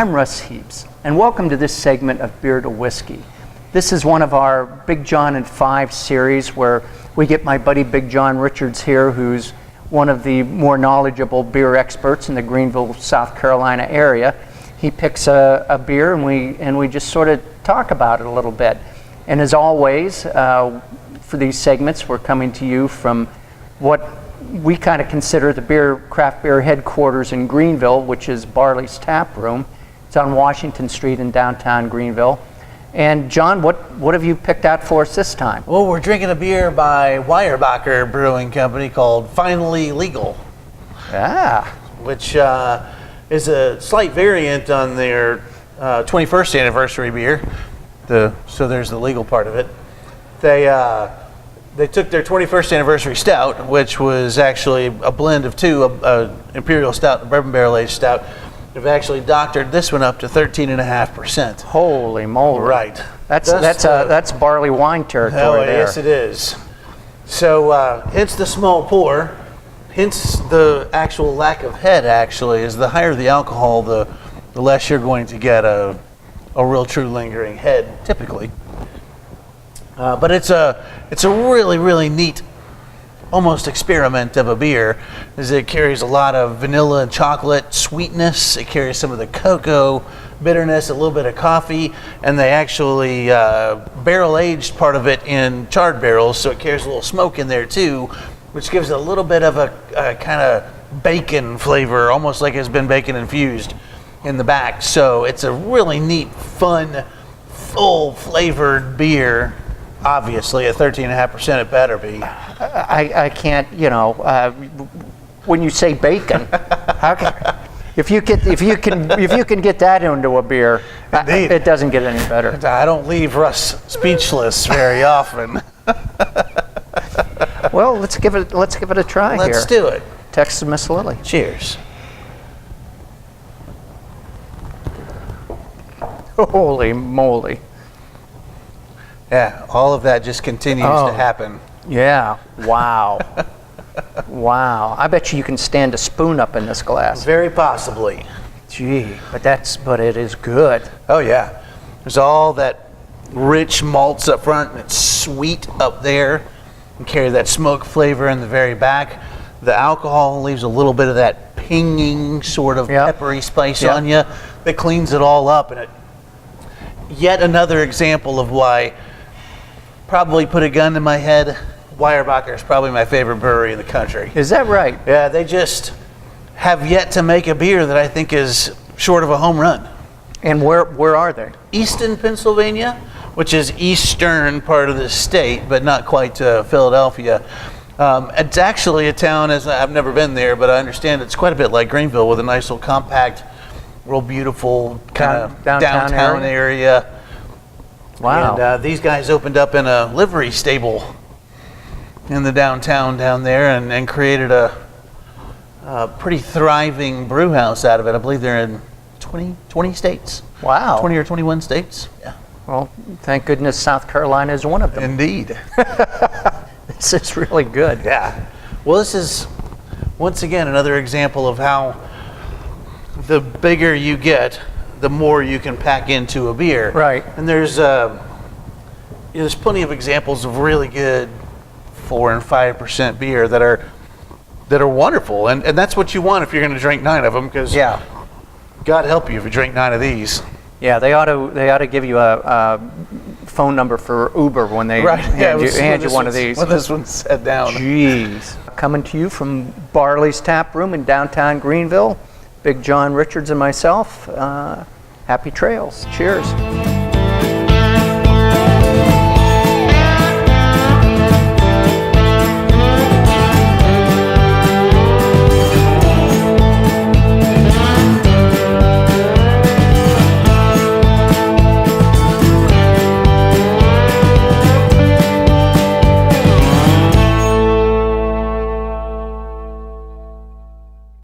I'm Russ Heaps, and welcome to this segment of Beer to Whiskey. This is one of our Big Jon and 5 series where we get my buddy Big Jon Richards here, who's one of the more knowledgeable beer experts in the Greenville, South Carolina area. He picks a beer and we just sort of talk about it a little bit. And as always, for these segments, we're coming to you from what we kind of consider the craft beer headquarters in Greenville, which is Barley's Tap Room. It's on Washington Street in downtown Greenville. And John, what have you picked out for us this time? Well, we're drinking a beer by Weyerbacher Brewing Company called Finally Legal. Ah. Which is a slight variant on their 21st anniversary beer. So there's the legal part of it. They took their 21st anniversary stout, which was actually a blend of two, Imperial Stout and Bourbon Barrel Aged Stout. They've actually doctored this one up to 13.5%. Holy moly! Right. That's barley wine territory there. Yes, it is. So hence the small pour, hence the actual lack of head. Actually, is the higher the alcohol, the less you're going to get a real true lingering head typically. But it's a really, really neat, almost experiment of a beer, as it carries a lot of vanilla and chocolate sweetness. It carries some of the cocoa bitterness, a little bit of coffee, and they actually barrel aged part of it in charred barrels, so it carries a little smoke in there too, which gives it a little bit of a kind of bacon flavor, almost like it's been bacon infused in the back. So it's a really neat, fun, full flavored beer. Obviously, at 13.5%, it better be. I can't, when you say bacon, if you can get that into a beer, it doesn't get any better. I don't leave Russ speechless very often. Well, let's give it a try here. Let's do it. Text Miss Lily. Cheers. Holy moly. Yeah, all of that just continues to happen. Yeah, wow. Wow. I bet you can stand a spoon up in this glass. Very possibly. Gee, but it is good. Oh yeah. There's all that rich malts up front, and it's sweet up there. You carry that smoke flavor in the very back. The alcohol leaves a little bit of that pinging sort of peppery spice on you that cleans it all up. And yet another example of why, probably put a gun to my head, Weyerbacher is probably my favorite brewery in the country. Is that right? Yeah, they just have yet to make a beer that I think is short of a home run. And where are they? Easton, Pennsylvania, which is eastern part of the state, but not quite Philadelphia. It's actually a town, as I've never been there, but I understand it's quite a bit like Greenville, with a nice little compact, real beautiful kind of downtown area. Wow. And these guys opened up in a livery stable in the downtown down there and created a pretty thriving brew house out of it. I believe they're in 20 states. Wow. 20 or 21 states. Yeah. Well, thank goodness South Carolina is one of them. Indeed. This is really good. Yeah. Well, this is, once again, another example of how the bigger you get, the more you can pack into a beer. Right. And there's plenty of examples of really good 4% and 5% beer that are wonderful, and that's what you want if you're going to drink 9 of them, because God help you if you drink 9 of these. Yeah, they ought to give you a phone number for Uber when they hand you one of these. When this one's set down. Jeez. Coming to you from Barley's Tap Room in downtown Greenville, Big Jon Richards and myself. Happy trails. Cheers.